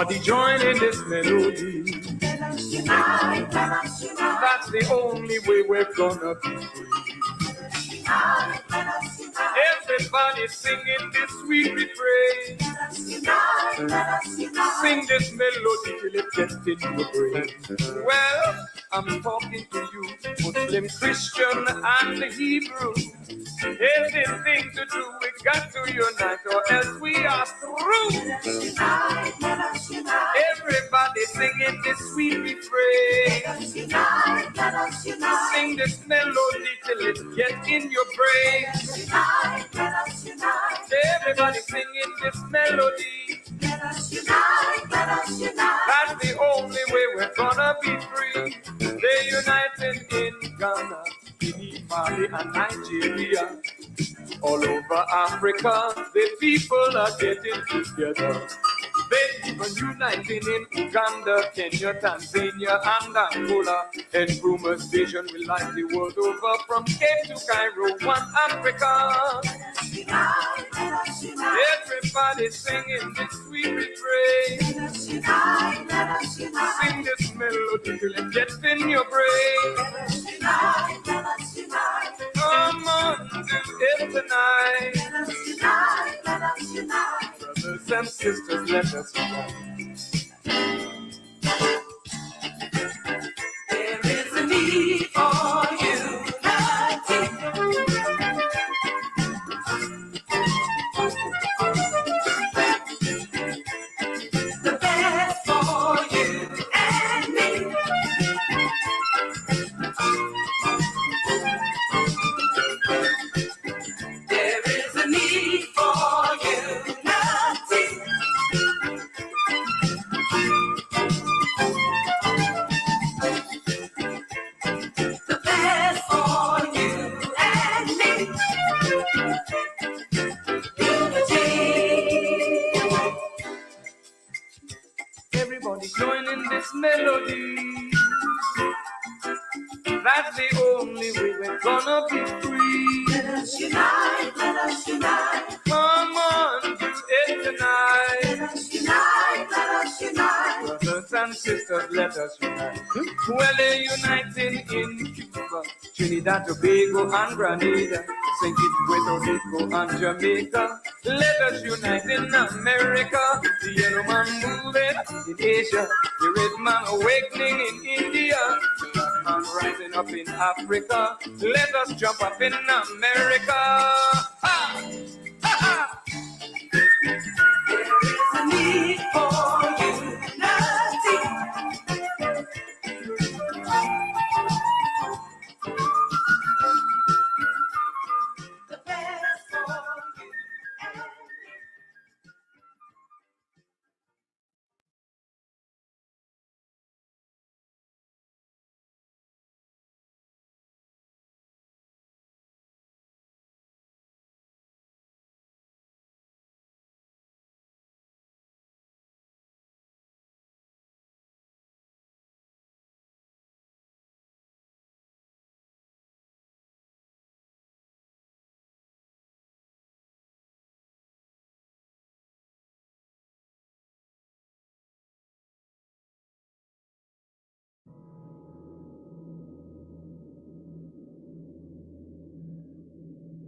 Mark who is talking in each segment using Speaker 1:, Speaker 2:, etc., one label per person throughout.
Speaker 1: Everybody join in this melody.
Speaker 2: Let us unite, let us unite.
Speaker 1: That's the only way we're gonna be free.
Speaker 2: Let us unite.
Speaker 1: Everybody singing this sweet refrain.
Speaker 2: Let us unite, let us unite.
Speaker 1: Sing this melody till it gets in your brain. Well, I'm talking to you, Muslim, Christian, and Hebrew. Anything to do, we got to unite, or else we are through.
Speaker 2: Let us unite, let us unite.
Speaker 1: Everybody singing this sweet refrain.
Speaker 2: Let us unite, let us unite.
Speaker 1: Sing this melody till it gets in your brain.
Speaker 2: Let us unite, let us unite.
Speaker 1: Everybody singing this melody.
Speaker 2: Let us unite, let us unite.
Speaker 1: That's the only way we're gonna be free. They're united in Ghana, Guinea, Mali, and Nigeria. All over Africa, the people are getting together. They're even uniting in Uganda, Kenya, Tanzania, and Angola. And Nkrumah's vision will light the world over from Cape to Cairo, one Africa.
Speaker 2: Let us unite, let us unite.
Speaker 1: Everybody singing this sweet refrain.
Speaker 2: Let us unite, let us unite.
Speaker 1: Sing this melody till it gets in your brain.
Speaker 2: Let us unite, let us unite.
Speaker 1: Come on, do it tonight.
Speaker 2: Let us unite, let us unite.
Speaker 1: Brothers and sisters, let us unite.
Speaker 2: There is a need for unity. The best for you and me. There is a need for unity. The best for you and me. Unity.
Speaker 1: Everybody joining this melody. That's the only way we're gonna be free.
Speaker 2: Let us unite, let us unite.
Speaker 1: Come on, do it tonight.
Speaker 2: Let us unite, let us unite.
Speaker 1: Brothers and sisters, let us unite. Well, they're uniting in Cuba, Trinidad, Tobago, and Grenada, St. Kitts, Puerto Rico, and Jamaica. Let us unite in America, the yellow man moving in Asia, the red man awakening in India, the black man rising up in Africa. Let us jump up in America. Ha! Ha! Ha!
Speaker 2: There is a need for unity. The best for you and me.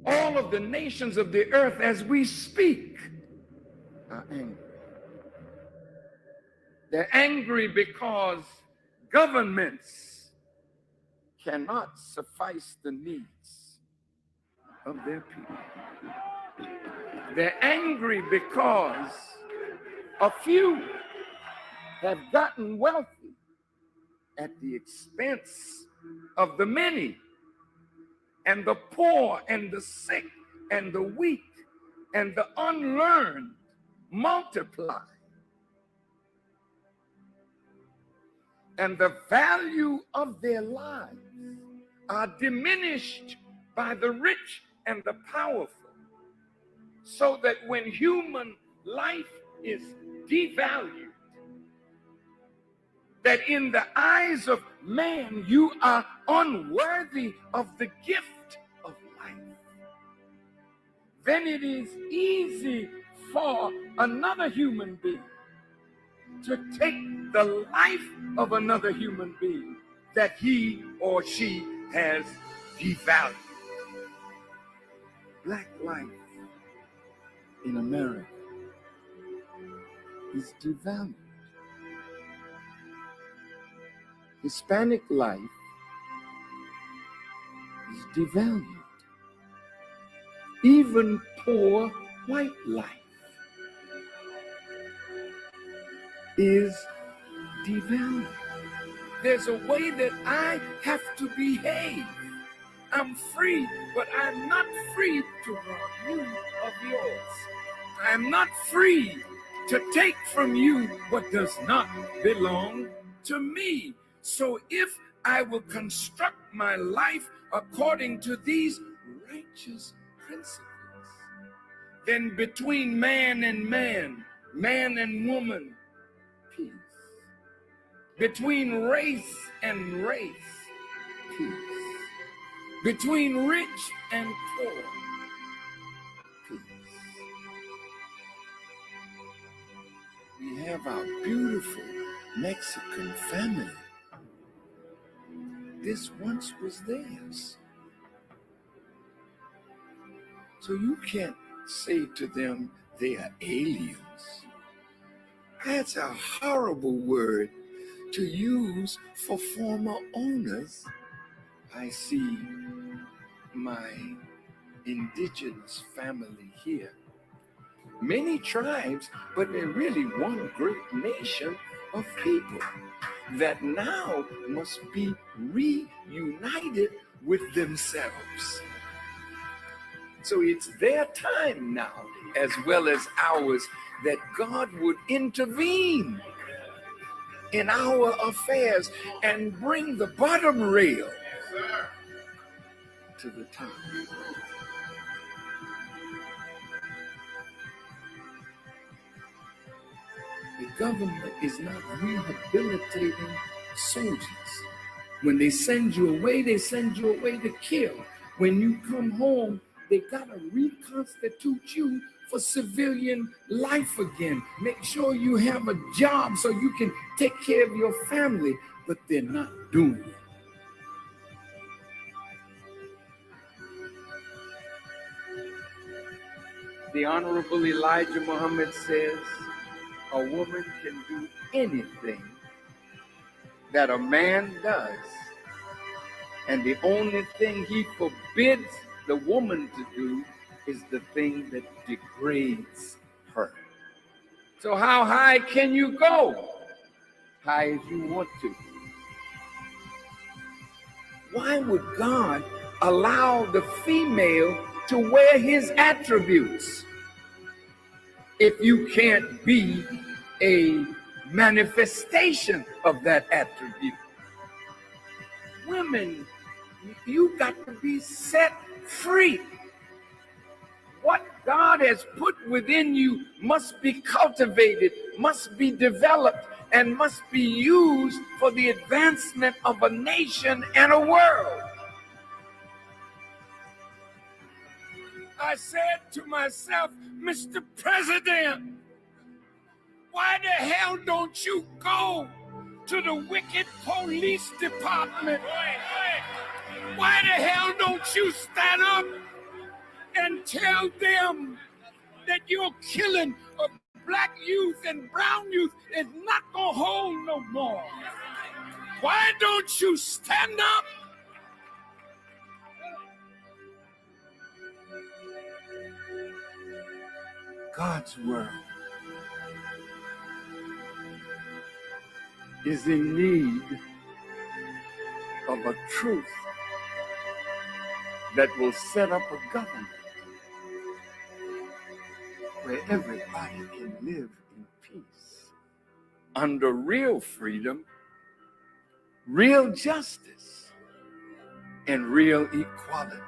Speaker 1: All of the nations of the earth as we speak are angry. They're angry because governments cannot suffice the needs of their people. They're angry because a few have gotten wealthy at the expense of the many. And the poor and the sick and the weak and the unlearned multiply. And the value of their lives are diminished by the rich and the powerful, so that when human life is devalued, that in the eyes of man you are unworthy of the gift of life, then it is easy for another human being to take the life of another human being that he or she has devalued. Black life in America is devalued. Hispanic life is devalued. Even poor white life is devalued. There's a way that I have to behave. I'm free, but I'm not free to rob you of yours. I'm not free to take from you what does not belong to me. So if I will construct my life according to these righteous principles, then between man and man, man and woman, peace. Between race and race, peace. Between rich and poor, peace. We have our beautiful Mexican family. This once was theirs. So you can't say to them they are aliens. That's a horrible word to use for former owners. I see my indigenous family here. Many tribes, but they're really one great nation of people that now must be reunited with themselves. So it's their time now, as well as ours, that God would intervene in our affairs and bring the bottom rail to the top. The government is not rehabilitating soldiers. When they send you away to kill. When you come home, they gotta reconstitute you for civilian life again. Make sure you have a job so you can take care of your family, but they're not doing it. The Honorable Elijah Muhammad says, a woman can do anything that a man does, and the only thing he forbids the woman to do is the thing that degrades her. So how high can you go? High as you want to. Why would God allow the female to wear his attributes if you can't be a manifestation of that attribute? Women, you got to be set free. What God has put within you must be cultivated, must be developed, and must be used for the advancement of a nation and a world. I said to myself, Mr. President, why the hell don't you go to the wicked police department? Why the hell don't you stand up and tell them that your killing of black youth and brown youth is not gonna hold no more? Why don't you stand up? God's world is in need of a truth that will set up a government where everybody can live in peace under real freedom, real justice, and real equality.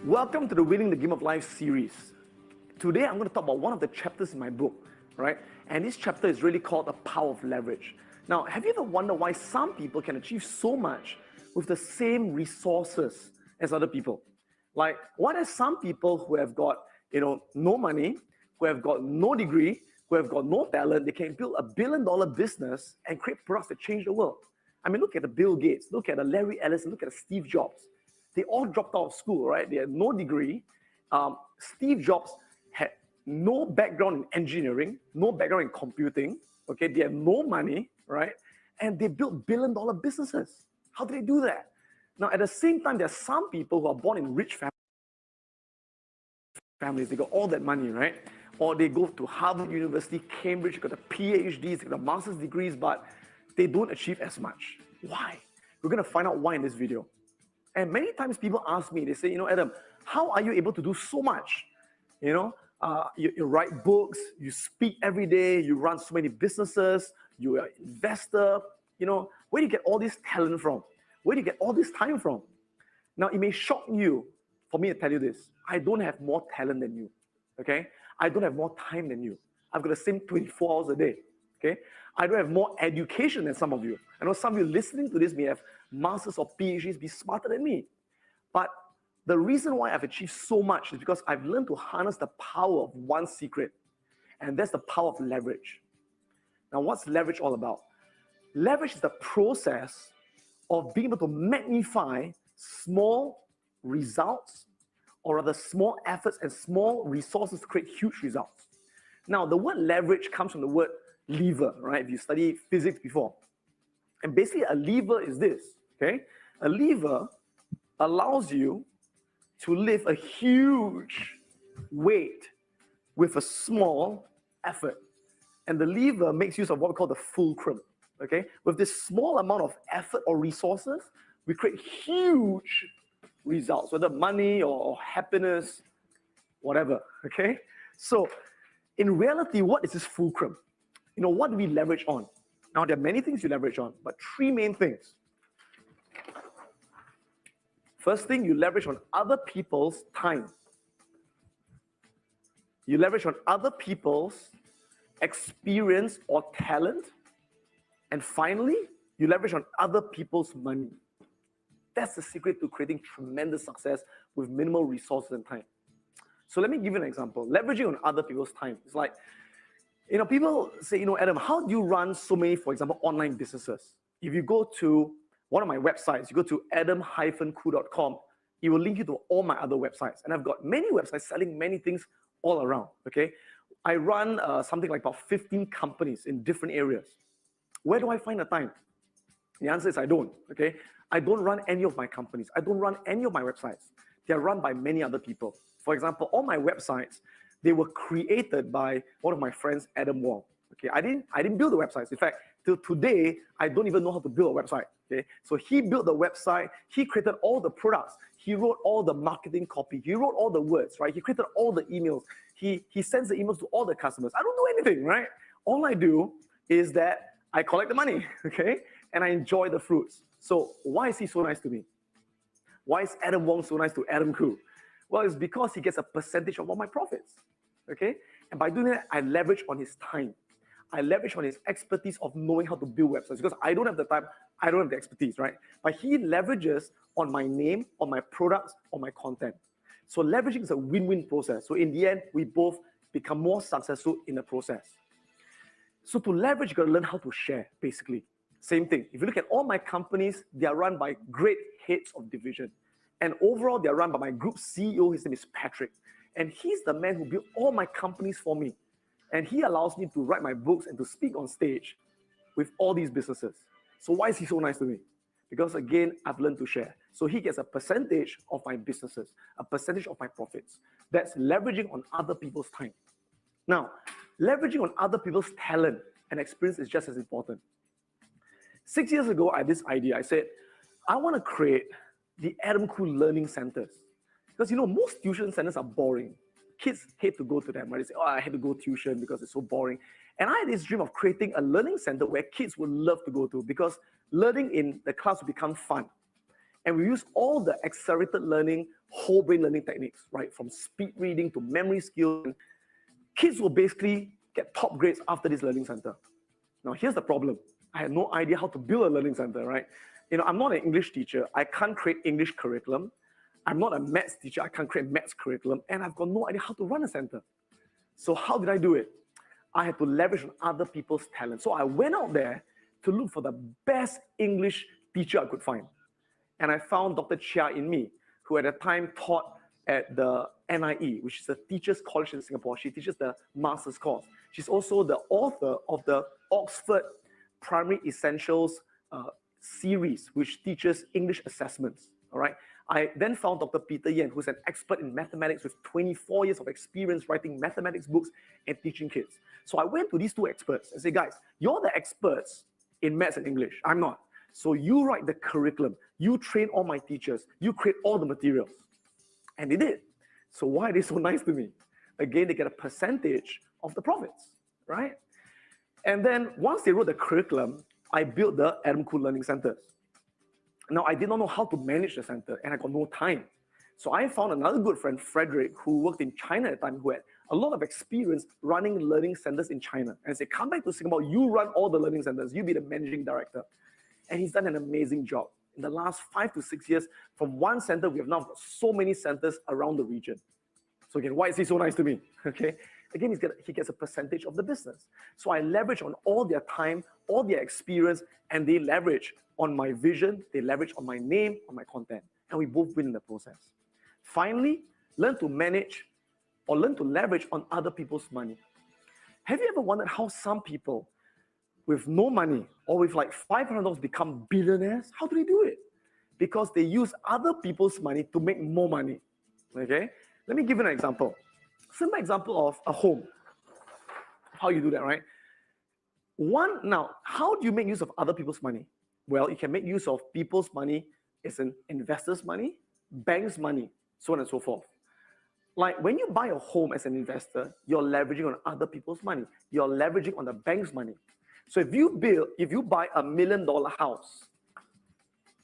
Speaker 3: Welcome to the Winning the Game of Life series. Today I'm going to talk about one of the chapters in my book, right? And this chapter is really called The Power of Leverage. Now, have you ever wondered why some people can achieve so much with the same resources as other people? Like, why are some people who have got, no money, who have got no degree, who have got no talent, they can build $1 billion business and create products that change the world? I mean, look at the Bill Gates, look at the Larry Ellison, look at the Steve Jobs. They all dropped out of school, right? They had no degree. Steve Jobs had no background in engineering, no background in computing. Okay, they had no money, right? And they built $1 billion businesses. How did they do that? Now, at the same time, there are some people who are born in rich families. They got all that money, right? Or they go to Harvard University, Cambridge, got the PhDs, got the master's degrees, but they don't achieve as much. Why? We're going to find out why in this video. And many times people ask me, they say, Adam, how are you able to do so much? You write books, you speak every day, you run so many businesses, you're an investor. Where do you get all this talent from? Where do you get all this time from? Now, it may shock you for me to tell you this. I don't have more talent than you, okay? I don't have more time than you. I've got the same 24 hours a day, okay? I don't have more education than some of you. I know some of you listening to this may have masters or PhDs, be smarter than me. But the reason why I've achieved so much is because I've learned to harness the power of one secret, and that's the power of leverage. Now, what's leverage all about? Leverage is the process of being able to magnify small results, or rather small efforts and small resources to create huge results. Now, the word leverage comes from the word lever, right? If you study physics before. And basically, a lever is this, okay? A lever allows you to lift a huge weight with a small effort. And the lever makes use of what we call the fulcrum, okay? With this small amount of effort or resources, we create huge results, whether money or happiness, whatever, okay? So in reality, what is this fulcrum? What do we leverage on? Now, there are many things you leverage on, but three main things. First thing, you leverage on other people's time. You leverage on other people's experience or talent. And finally, you leverage on other people's money. That's the secret to creating tremendous success with minimal resources and time. So let me give you an example. Leveraging on other people's time. It's like, people say, Adam, how do you run so many, for example, online businesses? If you go to one of my websites, you go to adam-ku.com, it will link you to all my other websites. And I've got many websites selling many things all around, okay? I run something like about 15 companies in different areas. Where do I find the time? The answer is I don't, okay? I don't run any of my companies. I don't run any of my websites. They're run by many other people. For example, all my websites, they were created by one of my friends, Adam Wong. Okay, I didn't build the websites. In fact, till today, I don't even know how to build a website. Okay, so he built the website. He created all the products. He wrote all the marketing copy. He wrote all the words, right? He created all the emails. He sends the emails to all the customers. I don't do anything, right? All I do is that I collect the money, okay, and I enjoy the fruits. So why is he so nice to me? Why is Adam Wong so nice to Adam Khoo? Well, it's because he gets a percentage of all my profits, okay? And by doing that, I leverage on his time. I leverage on his expertise of knowing how to build websites because I don't have the time, I don't have the expertise, right? But he leverages on my name, on my products, on my content. So leveraging is a win-win process. So in the end, we both become more successful in the process. So to leverage, you got to learn how to share, basically. Same thing. If you look at all my companies, they are run by great heads of division. And overall, they are run by my group CEO. His name is Patrick. And he's the man who built all my companies for me. And he allows me to write my books and to speak on stage with all these businesses. So why is he so nice to me? Because again, I've learned to share. So he gets a percentage of my businesses, a percentage of my profits. That's leveraging on other people's time. Now, leveraging on other people's talent and experience is just as important. 6 years ago, I had this idea. I said, I want to create the Adam Khoo Learning Centers. Because, most tuition centers are boring. Kids hate to go to them, right? They say, I had to go tuition because it's so boring. And I had this dream of creating a learning center where kids would love to go to because learning in the class would become fun. And we use all the accelerated learning, whole brain learning techniques, right? From speed reading to memory skills. And kids will basically get top grades after this learning center. Now, here's the problem. I had no idea how to build a learning center, right? I'm not an English teacher. I can't create English curriculum. I'm not a maths teacher. I can't create maths curriculum. And I've got no idea how to run a center. So how did I do it? I had to leverage on other people's talent. So I went out there to look for the best English teacher I could find. And I found Dr. Chia in me, who at the time taught at the NIE, which is the Teachers College in Singapore. She teaches the master's course. She's also the author of the Oxford Primary Essentials series, which teaches English assessments. All right. I then found Dr. Peter Yen, who's an expert in mathematics with 24 years of experience writing mathematics books and teaching kids. So I went to these two experts and said, guys, you're the experts in maths and English. I'm not. So you write the curriculum, you train all my teachers, you create all the materials. And they did. So why are they so nice to me? Again, they get a percentage of the profits, right? And then once they wrote the curriculum, I built the Adam Khoo Learning Centers. Now, I did not know how to manage the center, and I got no time. So I found another good friend, Frederick, who worked in China at the time, who had a lot of experience running learning centers in China. And I said, come back to Singapore, you run all the learning centers, you be the managing director. And he's done an amazing job. In the last 5 to 6 years, from one center, we have now got so many centers around the region. So again, why is he so nice to me? Okay. Again, he gets a percentage of the business. So I leverage on all their time, all their experience, and they leverage on my vision, they leverage on my name, on my content, and we both win in the process. Finally, learn to manage or learn to leverage on other people's money. Have you ever wondered how some people with no money or with like $500 become billionaires? How do they do it? Because they use other people's money to make more money. Okay? Let me give you an example. Simple example of a home. How you do that, right? Now, how do you make use of other people's money? Well, you can make use of people's money as an investor's money, bank's money, so on and so forth. Like when you buy a home as an investor, you're leveraging on other people's money. You're leveraging on the bank's money. So if you buy $1 million house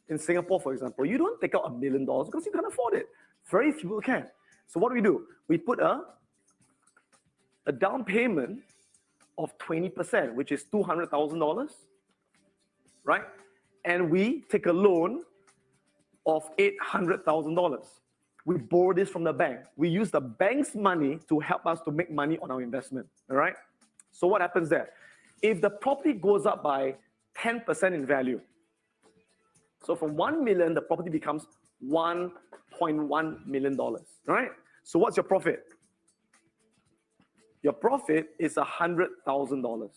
Speaker 3: in Singapore, for example, you don't take out $1 million because you can't afford it. Very few people can. So what do? We put a down payment of 20%, which is $200,000, right? And we take a loan of $800,000. We borrow this from the bank. We use the bank's money to help us to make money on our investment, all right? So what happens there? If the property goes up by 10% in value, so from 1 million, the property becomes $1.1 million, right? So what's your profit? Your profit is $100,000.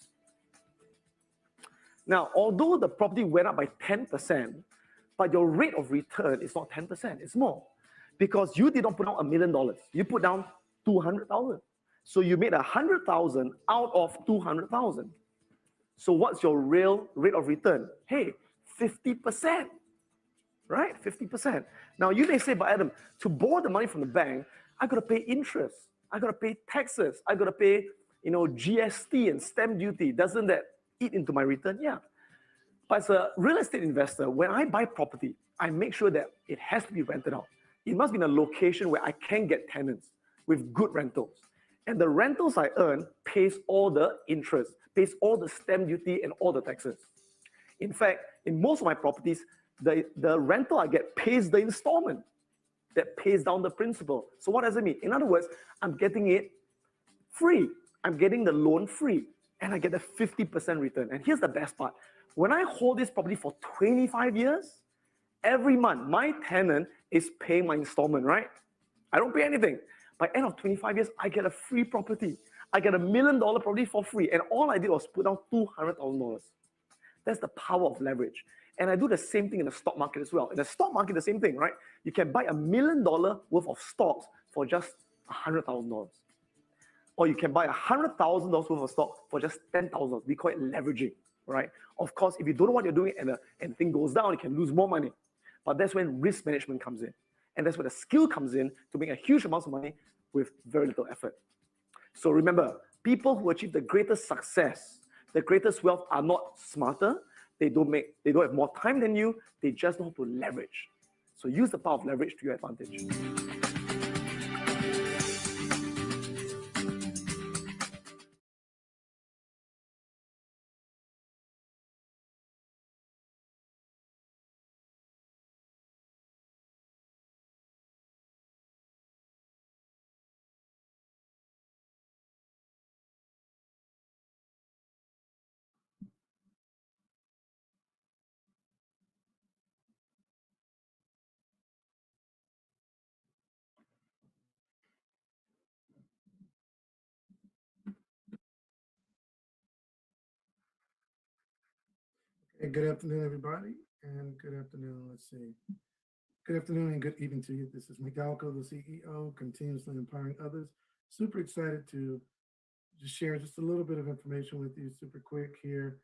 Speaker 3: Now, although the property went up by 10%, but your rate of return is not 10%, it's more. Because you did not put down $1 million, you put down 200,000. So you made 100,000 out of 200,000. So what's your real rate of return? Hey, 50%, right? 50%. Now you may say, but Adam, to borrow the money from the bank, I got to pay interest, I got to pay taxes, I got to pay, GST and stamp duty. Doesn't that eat into my return? Yeah. But as a real estate investor, when I buy property, I make sure that it has to be rented out. It must be in a location where I can get tenants with good rentals. And the rentals I earn pays all the interest, pays all the stamp duty and all the taxes. In fact, in most of my properties, the rental I get pays the installment that pays down the principal. So what does it mean? In other words, I'm getting it free. I'm getting the loan free and I get a 50% return. And here's the best part. When I hold this property for 25 years, every month, my tenant is paying my installment, right? I don't pay anything. By end of 25 years, I get a free property. I get $1 million property for free. And all I did was put down $200,000. That's the power of leverage. And I do the same thing in the stock market as well. In the stock market, the same thing, right? You can buy $1 million worth of stocks for just $100,000. Or you can buy $100,000 worth of stock for just $10,000. We call it leveraging, right? Of course, if you don't know what you're doing and thing goes down, you can lose more money. But that's when risk management comes in. And that's where the skill comes in to make a huge amount of money with very little effort. So remember, people who achieve the greatest success, the greatest wealth are not smarter. They don't have more time than you. They just know how to leverage. So use the power of leverage to your advantage.
Speaker 4: Hey, good afternoon, everybody, and good afternoon. Let's see. Good afternoon and good evening to you. This is Miguelco, the CEO, continuously empowering others. Super excited to just share just a little bit of information with you, super quick here.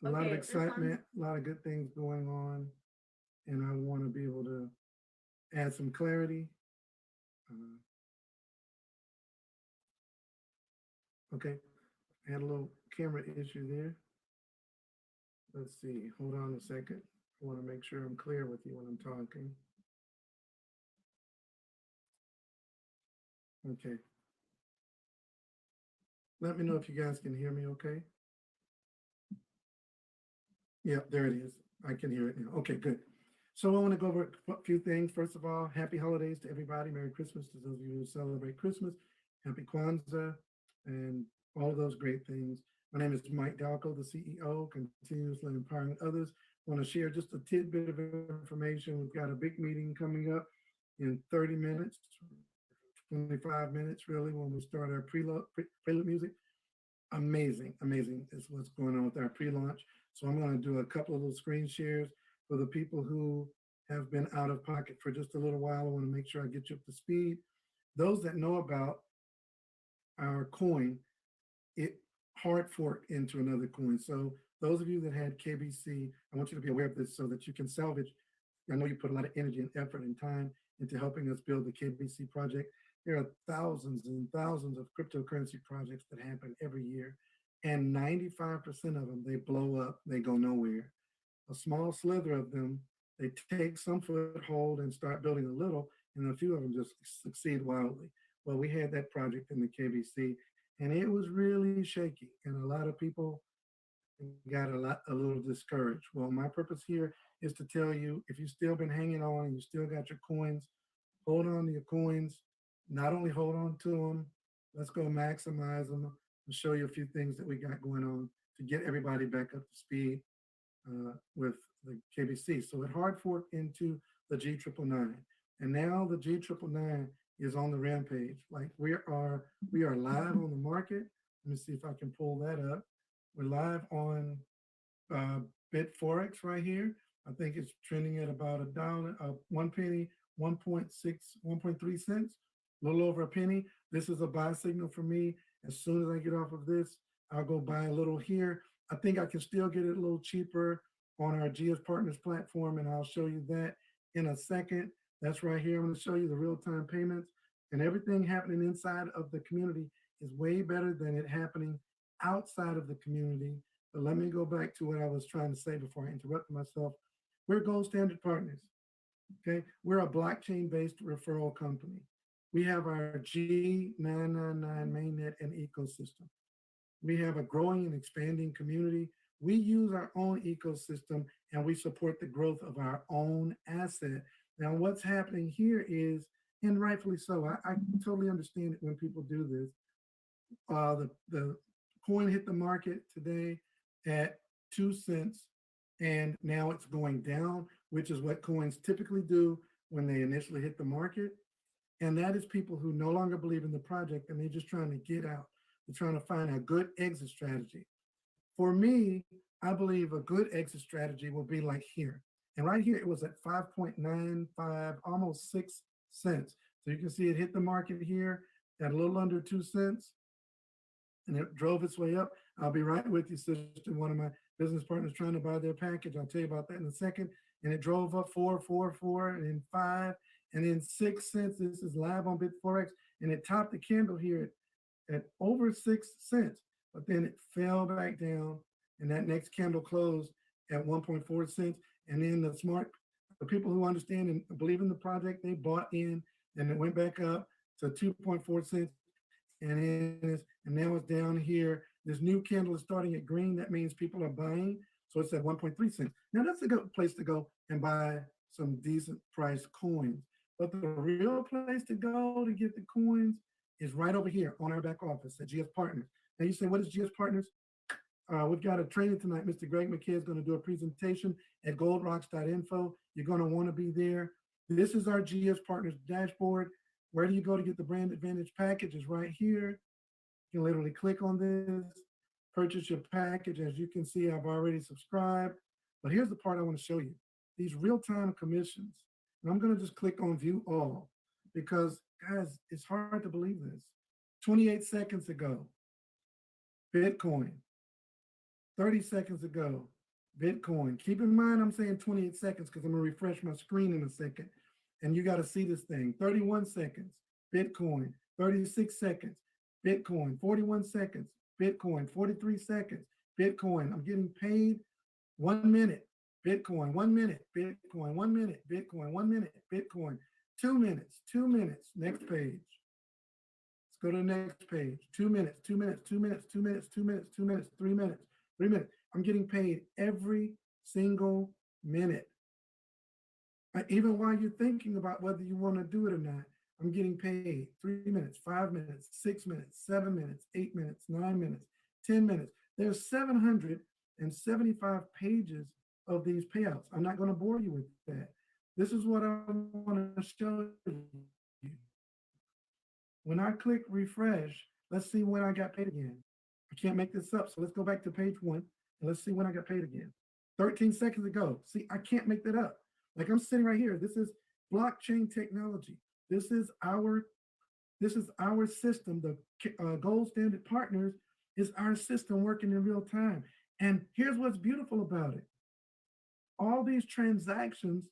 Speaker 4: A lot of excitement, a lot of good things going on, and I want to be able to add some clarity. Okay, I had a little camera issue there. Let's see. Hold on a second. I want to make sure I'm clear with you when I'm talking. Okay. Let me know if you guys can hear me okay. Yeah, there it is. I can hear it now. Okay, good. So I want to go over a few things. First of all, happy holidays to everybody. Merry Christmas to those of you who celebrate Christmas. Happy Kwanzaa and all of those great things. My name is Mike Dalco, the CEO, continuously empowering others. I want to share just a tidbit of information. We've got a big meeting coming up in 30 minutes, 25 minutes really, when we start our prelude music. Amazing is what's going on with our pre-launch. So I'm going to do a couple of little screen shares for the people who have been out of pocket for just a little while. I want to make sure I get you up to speed. Those that know about our coin, it hard forked into another coin. So those of you that had KBC, I want you to be aware of this so that you can salvage. I know you put a lot of energy and effort and time into helping us build the KBC project. There are thousands and thousands of cryptocurrency projects that happen every year, and 95% of them, they blow up, they go nowhere. A small slither of them, they take some foothold and start building a little, and a few of them just succeed wildly. Well, we had that project in the KBC, and it was really shaky, and a lot of people got a little discouraged. Well, my purpose here is to tell you, if you've still been hanging on and you still got your coins, hold on to your coins. Not only hold on to them, let's go maximize them and show you a few things that we got going on to get everybody back up to speed with the KBC. So it hard forked into the G999, and now the G999 is on the rampage. Like we are live on the market. Let me see if I can pull that up. We're live on BitForex right here. I think it's trending at about $1, 1 penny, 1.6, 1.3 cents, a little over a penny. This is a buy signal for me. As soon as I get off of this, I'll go buy a little here. I think I can still get it a little cheaper on our GS Partners platform, and I'll show you that in a second. That's right here. I'm going to show you the real-time payments, and everything happening inside of the community is way better than it happening outside of the community. But let me go back to what I was trying to say before I interrupted myself. We're gold standard partners. Okay, we're a blockchain-based referral company. We have our G999 mainnet and ecosystem. We have a growing and expanding community. We use our own ecosystem and we support the growth of our own asset. Now, what's happening here is, and rightfully so, I totally understand it when people do this. The coin hit the market today at 2 cents, and now it's going down, which is what coins typically do when they initially hit the market. And that is people who no longer believe in the project and they're just trying to get out. They're trying to find a good exit strategy. For me, I believe a good exit strategy will be like here. And right here, it was at 5.95, almost 6 cents. So you can see it hit the market here at a little under 2 cents, and it drove its way up. I'll be right with you, sister. One of my business partners trying to buy their package. I'll tell you about that in a second. And it drove up 4, and then 5, and then 6 cents. This is live on BitForex, and it topped the candle here at over 6 cents. But then it fell back down, and that next candle closed at 1.4 cents. And then the smart the people who understand and believe in the project, they bought in, and it went back up to 2.4 cents, and now it's down here. This new candle is starting at green. That means people are buying. So it's at 1.3 cents. Now that's a good place to go and buy some decent priced coins. But the real place to go to get the coins is right over here on our back office at GS Partners. Now you say, what is GS Partners? We've got a training tonight. Mr. Greg McKay is going to do a presentation at goldrocks.info. You're going to want to be there. This is our GS Partners dashboard. Where do you go to get the brand advantage package? Is right here. You can literally click on this, purchase your package. As you can see, I've already subscribed. But here's the part I want to show you. These real-time commissions. And I'm going to just click on view all because, guys, it's hard to believe this. 28 seconds ago, Bitcoin. 30 seconds ago, Bitcoin. Keep in mind, I'm saying 28 seconds because I'm going to refresh my screen in a second. And you got to see this thing. 31 seconds, Bitcoin. 36 seconds, Bitcoin. 41 seconds, Bitcoin. 43 seconds, Bitcoin. I'm getting paid 1 minute, Bitcoin. 1 minute, Bitcoin. 1 minute, Bitcoin. 1 minute, Bitcoin. 2 minutes, 2 minutes. Next page. Let's go to the next page. 2 minutes, 2 minutes, 2 minutes, 2 minutes, 2 minutes, 2 minutes, 3 minutes. 3 minutes. I'm getting paid every single minute. Even while you're thinking about whether you want to do it or not, I'm getting paid 3 minutes, 5 minutes, 6 minutes, 7 minutes, 8 minutes, 9 minutes, 10 minutes. There's 775 pages of these payouts. I'm not going to bore you with that. This is what I want to show you. When I click refresh, let's see when I got paid again. I can't make this up. So let's go back to page 1 and let's see when I got paid again. 13 seconds ago. See, I can't make that up. Like I'm sitting right here. This is blockchain technology. This is our system. The Gold Standard Partners is our system working in real time. And here's what's beautiful about it. All these transactions,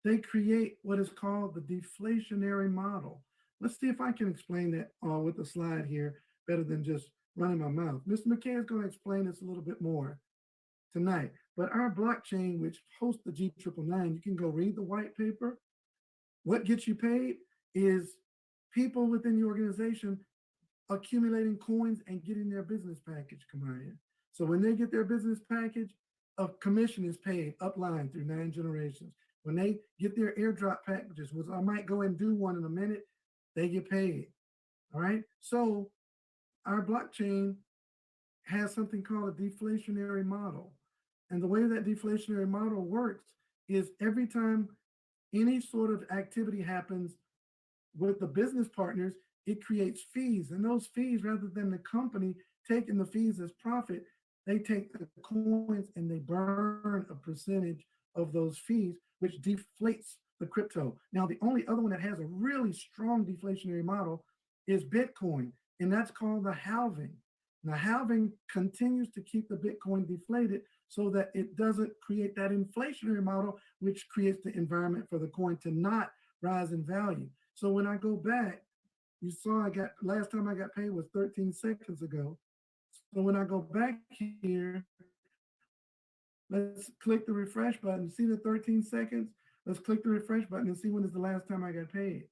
Speaker 4: they create what is called the deflationary model. Let's see if I can explain that with a slide here better than just running my mouth. Mr. McKay is going to explain this a little bit more tonight. But our blockchain, which hosts the G999, you can go read the white paper. What gets you paid is people within the organization accumulating coins and getting their business package combined. So when they get their business package, a commission is paid upline through 9 generations. When they get their airdrop packages, which I might go and do one in a minute, they get paid. All right. So our blockchain has something called a deflationary model. And the way that deflationary model works is every time any sort of activity happens with the business partners, it creates fees. And those fees, rather than the company taking the fees as profit, they take the coins and they burn a percentage of those fees, which deflates the crypto. Now, the only other one that has a really strong deflationary model is Bitcoin, and that's called the halving. Now, halving continues to keep the Bitcoin deflated so that it doesn't create that inflationary model, which creates the environment for the coin to not rise in value. So when I go back, you saw last time I got paid was 13 seconds ago. So when I go back here, let's click the refresh button. See the 13 seconds? Let's click the refresh button and see when is the last time I got paid.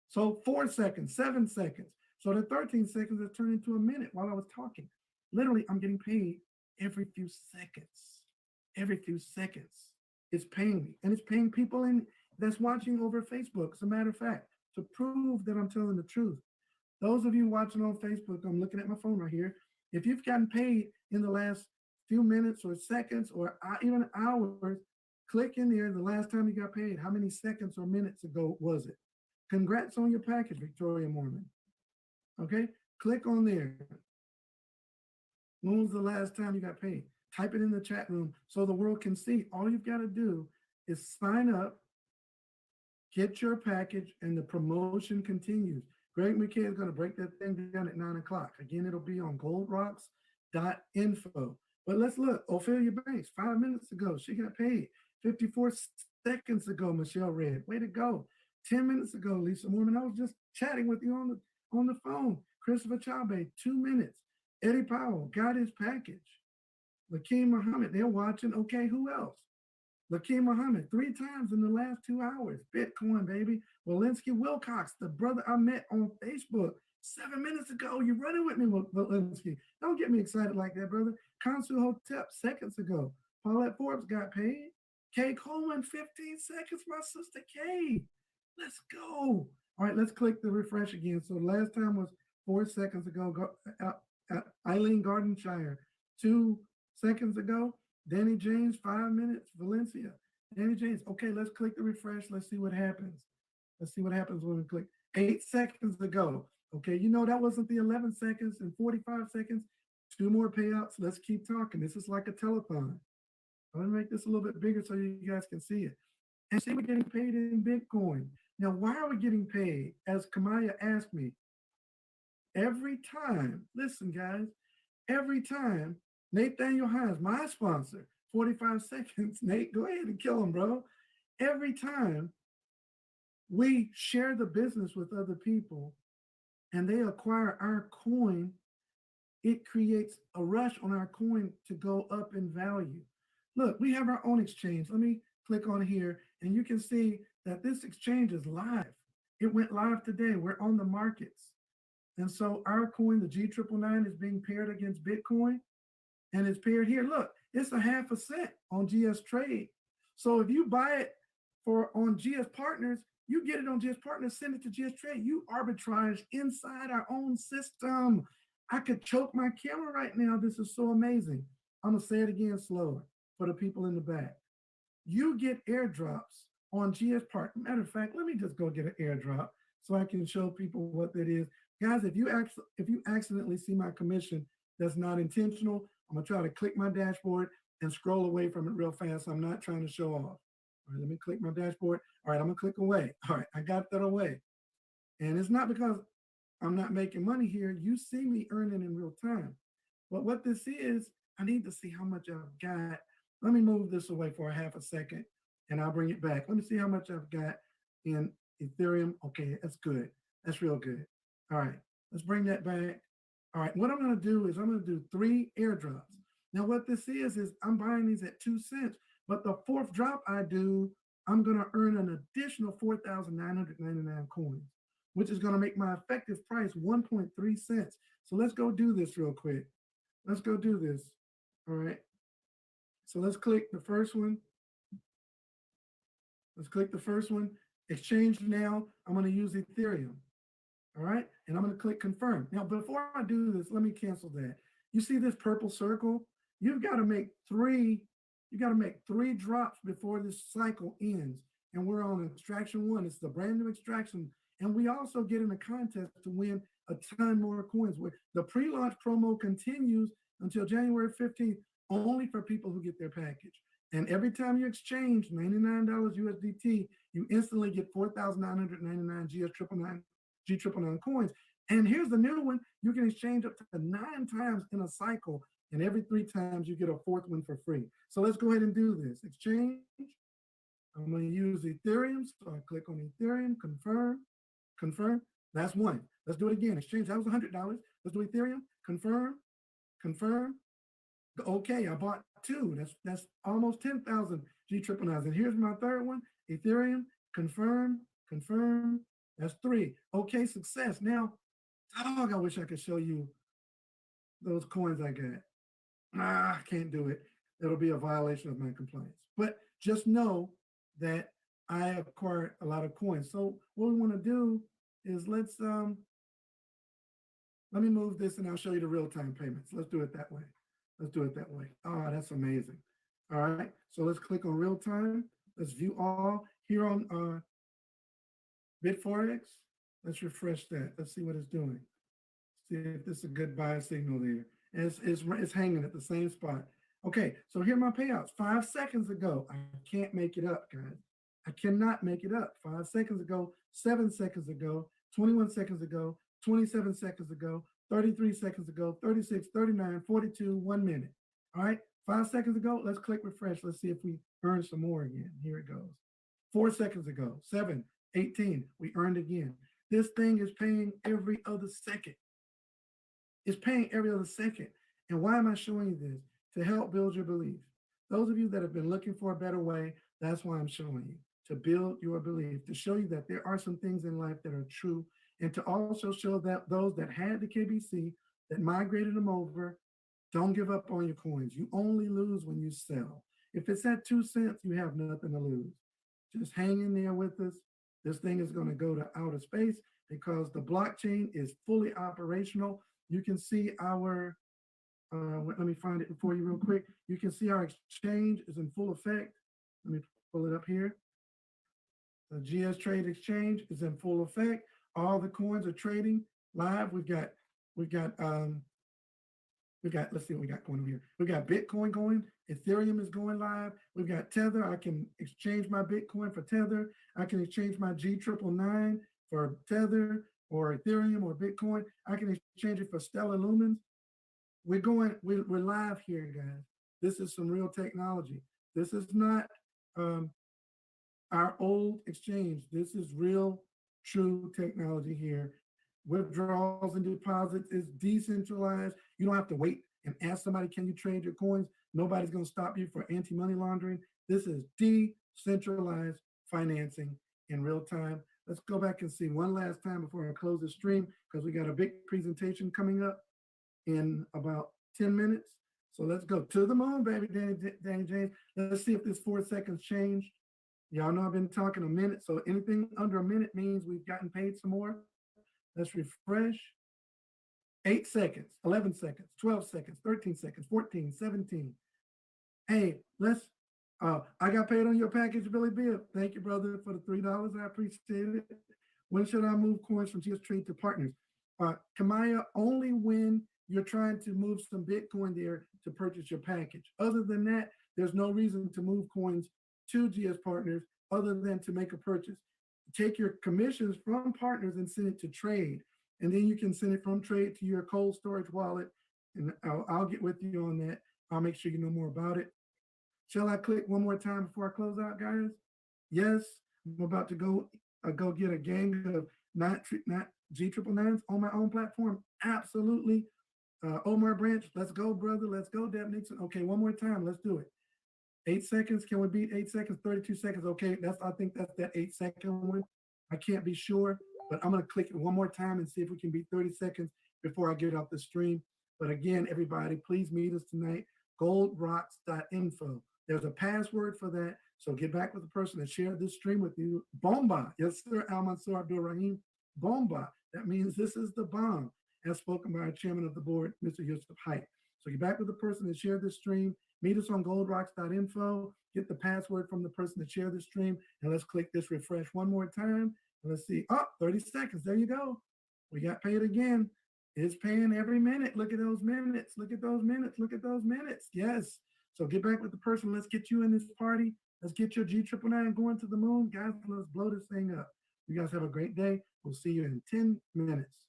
Speaker 4: So 4 seconds, 7 seconds. So the 13 seconds has turned into a minute while I was talking. Literally, I'm getting paid every few seconds. Every few seconds. It's paying me. And it's paying people that's watching over Facebook. As a matter of fact, to prove that I'm telling the truth. Those of you watching on Facebook, I'm looking at my phone right here. If you've gotten paid in the last few minutes or seconds or even hours, click in there the last time you got paid. How many seconds or minutes ago was it? Congrats on your package, Victoria Mormon. Okay, click on there. When was the last time you got paid? Type it in the chat room so the world can see. All you've got to do is sign up, get your package, and the promotion continues. Greg McKay is going to break that thing down at 9 o'clock. Again, it'll be on goldrocks.info. But let's look. Ophelia Banks, 5 minutes ago, she got paid. 54 seconds ago, Michelle Red. Way to go. 10 minutes ago, Lisa Mormon. I was just chatting with you on the phone. Christopher Chabe, 2 minutes. Eddie Powell got his package. Lakeem Muhammad, they're watching. Okay, who else? Lakeem Muhammad, 3 times in the last 2 hours. Bitcoin, baby. Walensky Wilcox, the brother I met on Facebook 7 minutes ago. You're running with me, Walensky. Don't get me excited like that, brother. Kansu Hotep, seconds ago. Paulette Forbes got paid. Kay Coleman, 15 seconds. My sister Kay. Let's go. All right, let's click the refresh again. So last time was 4 seconds ago. Eileen Gardenshire, 2 seconds ago. Danny James, 5 minutes. Valencia. Danny James. Okay, let's click the refresh. Let's see what happens. Let's see what happens when we click. 8 seconds ago. Okay, you know that wasn't the 11 seconds and 45 seconds. 2 more payouts. Let's keep talking. This is like a telethon. I'm gonna make this a little bit bigger so you guys can see it. And see, we're getting paid in Bitcoin. Now, why are we getting paid? As Kamaya asked me, every time, listen, guys, every time Nathaniel Hines, my sponsor, 45 seconds, Nate, go ahead and kill him, bro. Every time we share the business with other people and they acquire our coin, it creates a rush on our coin to go up in value. Look, we have our own exchange. Let me click on here and you can see that this exchange is live. It went live today. We're on the markets. And so our coin, the G999, is being paired against Bitcoin and it's paired here. Look, it's a half a cent on GS Trade. So if you buy it on GS Partners, you get it on GS Partners, send it to GS Trade. You arbitrage inside our own system. I could choke my camera right now. This is so amazing. I'm gonna say it again slower for the people in the back. You get airdrops on GS Partners. Matter of fact, let me just go get an airdrop so I can show people what that is. Guys, if you accidentally see my commission that's not intentional, I'm gonna try to click my dashboard and scroll away from it real fast. I'm not trying to show off. All right, let me click my dashboard. All right, I'm gonna click away. All right, I got that away. And it's not because I'm not making money here. You see me earning in real time. But what this is, I need to see how much I've got. Let me move this away for a half a second and I'll bring it back. Let me see how much I've got in Ethereum. Okay, that's good. That's real good. All right, let's bring that back. All right, what I'm gonna do is I'm gonna do 3 airdrops. Now what this is I'm buying these at 2 cents, but the 4th drop I do, I'm gonna earn an additional 4,999 coins, which is gonna make my effective price 1.3 cents. So let's go do this real quick. Let's go do this. All right. So let's click the first one. Let's click the first one. Exchange now. I'm going to use Ethereum. All right. And I'm going to click confirm. Now, before I do this, let me cancel that. You see this purple circle? You've got to make 3. You got to make 3 drops before this cycle ends. And we're on extraction 1. It's the brand new extraction. And we also get in a contest to win a ton more coins. The pre-launch promo continues until January 15th, only for people who get their package. And every time you exchange $99 USDT, you instantly get 4,999 G999 coins. And here's the new one. You can exchange up to 9 times in a cycle. And every 3 times you get a 4th one for free. So let's go ahead and do this. Exchange. I'm going to use Ethereum. So I click on Ethereum, confirm, confirm. That's 1. Let's do it again. Exchange. That was $100. Let's do Ethereum, confirm, confirm. Okay, I bought 2. That's almost 10,000 G999s. And here's my 3rd one. Ethereum, confirm, confirm. That's 3. Okay, success. Now, dog, I wish I could show you those coins I got. I can't do it. It'll be a violation of my compliance. But just know that I have acquired a lot of coins. So what we want to do is let me move this and I'll show you the real-time payments. Let's do it that way. Let's do it that way. Oh, that's amazing. All right. So let's click on real time. Let's view all here on BitForex. Let's refresh that. Let's see what it's doing. See if this is a good buy signal there. And it's hanging at the same spot. Okay, so here are my payouts. 5 seconds ago, I can't make it up, guys. I cannot make it up. 5 seconds ago, 7 seconds ago, 21 seconds ago, 27 seconds ago, 33 seconds ago, 36, 39, 42, 1 minute. All right, 5 seconds ago, let's click refresh. Let's see if we earn some more again. Here it goes. 4 seconds ago, 7, 18, we earned again. This thing is paying every other second. It's paying every other second. And why am I showing you this? To help build your belief. Those of you that have been looking for a better way, that's why I'm showing you, to build your belief, to show you that there are some things in life that are true, and to also show that those that had the KBC, that migrated them over, don't give up on your coins. You only lose when you sell. If it's at 2 cents, you have nothing to lose. Just hang in there with us. This thing is going to go to outer space because the blockchain is fully operational. You can see our, let me find it for you real quick. You can see our exchange is in full effect. Let me pull it up here. The GS Trade Exchange is in full effect. All the coins are trading live. We've got, let's see what we got going over here. We got Bitcoin going, Ethereum is going live. We've got Tether. I can exchange my Bitcoin for Tether. I can exchange my G999 for Tether or Ethereum or Bitcoin. I can exchange it for Stellar Lumens. We're live here, guys. This is some real technology. This is not our old exchange. This is real, true technology here. Withdrawals and deposits is decentralized. You don't have to wait and ask somebody, can you trade your coins? Nobody's going to stop you for anti-money laundering. This is decentralized financing in real time. Let's go back and see one last time before I close the stream, because we got a big presentation coming up in about 10 minutes. So let's go to the moon, baby, Danny James. Let's see if this 4 seconds changed. Y'all know I've been talking a minute, so anything under a minute means we've gotten paid some more. Let's refresh. 8 seconds, 11 seconds, 12 seconds, 13 seconds, 14, 17. Hey, I got paid on your package, Billy Bill. Thank you, brother, for the $3. I appreciate it. When should I move coins from GS Trade to partners? Kamaya, only when you're trying to move some Bitcoin there to purchase your package. Other than that, there's no reason to move coins to GS partners other than to make a purchase. Take your commissions from partners and send it to trade. And then you can send it from trade to your cold storage wallet. And I'll get with you on that. I'll make sure you know more about it. Shall I click one more time before I close out, guys? Yes, I'm about to go get a gang of not G999s on my own platform. Absolutely. Omar Branch, let's go, brother. Let's go, Deb Nixon. Okay, one more time. Let's do it. 8 seconds. Can we beat 8 seconds? 32 seconds. Okay, I think that's that 8 second one. I can't be sure, but I'm gonna click it one more time and see if we can beat 30 seconds before I get off the stream. But again, everybody, please meet us tonight, goldrocks.info. There's a password for that. So get back with the person that shared this stream with you. Bomba. Yes, sir. Al Mansour Abdul Rahim. Bomba. That means this is the bomb, as spoken by our chairman of the board, Mr. Yusuf Haidt. So get back with the person that shared this stream. Meet us on goldrocks.info. Get the password from the person that shared the stream. And let's click this refresh one more time. And let's see. Oh, 30 seconds. There you go. We got paid again. It's paying every minute. Look at those minutes. Look at those minutes. Look at those minutes. Yes. So get back with the person. Let's get you in this party. Let's get your G999 going to the moon. Guys, let's blow this thing up. You guys have a great day. We'll see you in 10 minutes.